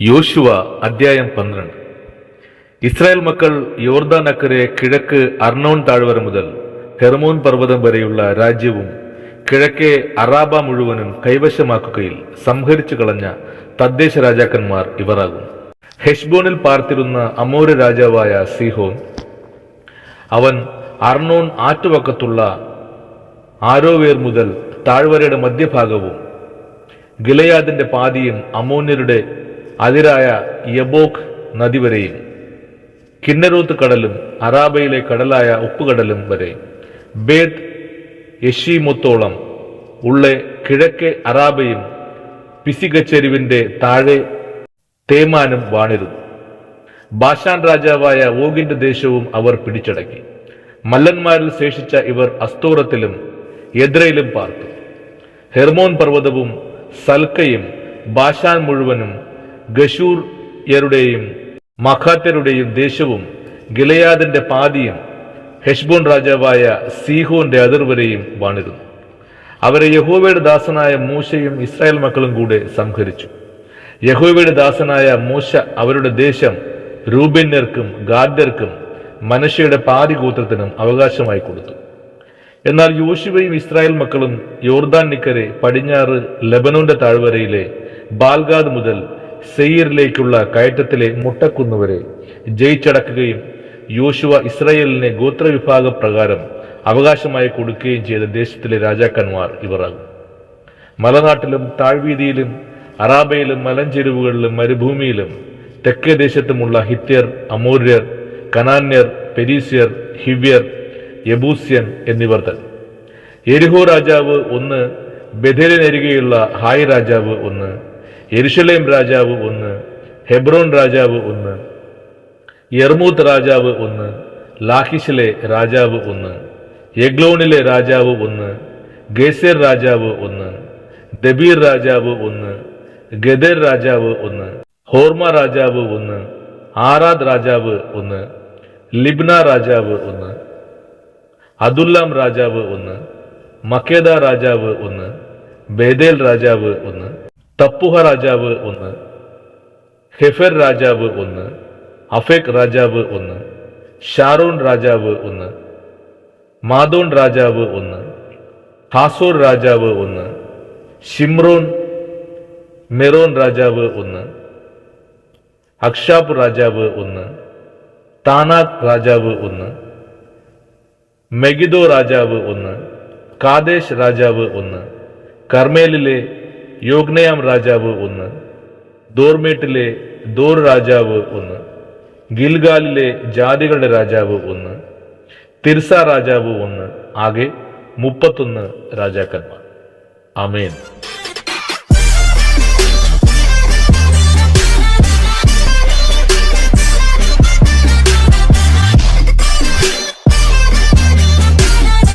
യോശുവ അധ്യായം 12. ഇസ്രായേൽ മക്കൾ യോർദാൻ അക്കരെ കിഴക്ക് അർണോൻ താഴ്വര മുതൽ ഹെർമോൻ പർവ്വതം വരെയുള്ള രാജ്യവും കിഴക്കേ അറാബ മുഴുവനും കൈവശമാക്കുകയിൽ സംഹരിച്ചു കളഞ്ഞ തദ്ദേശ രാജാക്കന്മാർ ഇവരാകും. ഹെഷ്ബോനിൽ പാർത്തിരുന്ന അമോര രാജാവായ സീഹോൻ, അവൻ അർണോൻ ആറ്റുവക്കത്തുള്ള ആരോവേർ മുതൽ താഴ്വരയുടെ മധ്യഭാഗവും ഗിലെയാദിന്റെ പാതിയും അമോന്യരുടെ അതിരായ യബോക് നദി വരെയും കിന്നരോത്ത് കടലും അറാബയിലെ കടലായ ഉപ്പുകടലും വരെ ബേത് യെഷീമൊത്തോളം ഉള്ള കിഴക്കേ അറാബയും പിസിഗച്ചെരുവിന്റെ താഴെ തേമാനും വാണിരുന്നു. ബാഷാൻ രാജാവായ ഓഗിന്റെ ദേശവും അവർ പിടിച്ചടക്കി. മല്ലന്മാരിൽ ശേഷിച്ച ഇവർ അസ്തോറത്തിലും എദ്രയിലും പാർത്തു. ഹെർമോൻ പർവ്വതവും സൽക്കയും ബാഷാൻ മുഴുവനും ഗശൂർയരുടെയും മഖാത്യരുടെയും ദേശവും ഗിലെയാദിന്റെ പാതിയും ഹെഷ്ബോൻ രാജാവായ സീഹോന്റെ അതിർവരെയും വാണിരുന്നു. അവരെ യഹോവയുടെ ദാസനായ മൂശയും ഇസ്രായേൽ മക്കളും കൂടെ സംഹരിച്ചു. യഹോവയുടെ ദാസനായ മൂശ അവരുടെ ദേശം രൂബേന്യർക്കും ഗാദ്യർക്കും മനശ്ശയുടെ പാതി ഗോത്രത്തിനും അവകാശമായി കൊടുത്തു. എന്നാൽ യോശുവയും ഇസ്രായേൽ മക്കളും യോർദാൻ നിക്കരെ പടിഞ്ഞാറ് ലെബനോന്റെ താഴ്വരയിലെ ബാൽഗാദ് മുതൽ സെയീറിലേക്കുള്ള കയറ്റത്തിലെ മുട്ടക്കുന്നുവരെ ജയിച്ചടക്കുകയും യോശുവ ഇസ്രായേലിനെ ഗോത്രവിഭാഗ പ്രകാരം അവകാശമായി കൊടുക്കുകയും ചെയ്ത ദേശത്തിലെ രാജാക്കന്മാർ ഇവരാകും. മലനാട്ടിലും താഴ്വീതിയിലും അറാബയിലും മലഞ്ചെരുവുകളിലും മരുഭൂമിയിലും തെക്കേ ദേശത്തുമുള്ള ഹിത്യർ, അമോര്യർ, കനാന്യർ, പെരീസ്യർ, ഹിവ്യർ, യബൂസ്യൻ എന്നിവർ തന്നെ. യെരിഹോ രാജാവ് ഒന്ന്, ബെഥേലിനരികെയുള്ള ഹായ് രാജാവ് ഒന്ന്, യെരുശലേം രാജാവ് ഒന്ന്, ഹെബ്രോൻ രാജാവ് ഒന്ന്, യർമൂത്ത് രാജാവ് ഒന്ന്, ലാഖിഷിലെ രാജാവ് ഒന്ന്, യഗ്ലോണിലെ രാജാവ് ഒന്ന്, ഗേസെർ രാജാവ് ഒന്ന്, ദബീർ രാജാവ് ഒന്ന്, ഗദർ രാജാവ് ഒന്ന്, ഹോർമ രാജാവ് ഒന്ന്, ആറാദ് രാജാവ് ഒന്ന്, ലിബ്ന രാജാവ് ഒന്ന്, അദുല്ലാം രാജാവ് ഒന്ന്, മക്കേദ രാജാവ് ഒന്ന്, ബേദേൽ രാജാവ് ഒന്ന്, തപ്പുഹ രാജാവ് ഒന്ന്, ഹെഫർ രാജാവ് ഒന്ന്, അഫേക് രാജാവ് ഒന്ന്, ഷാരോൺ രാജാവ് ഒന്ന്, മാദോൺ രാജാവ് ഒന്ന്, ഹാസോർ രാജാവ് ഒന്ന്, ഷിമ്രോൻ മെറോൻ രാജാവ് ഒന്ന്, അക്ഷാബ് രാജാവ് ഒന്ന്, താനാക് രാജാവ് ഒന്ന്, മെഗിദോ രാജാവ് ഒന്ന്, കാദേശ് രാജാവ് ഒന്ന്, കർമേലിലെ യോഗ്നയാം രാജാവ് ഒന്ന്, ദോർമേട്ടിലെ ദോർ രാജാവ് ഒന്ന്, ഗിൽഗാലിലെ ജാതികളുടെ രാജാവ് ഒന്ന്, തിർസ രാജാവ് ഒന്ന്. ആകെ 31 രാജാക്കന്മാർ. ആമേൻ.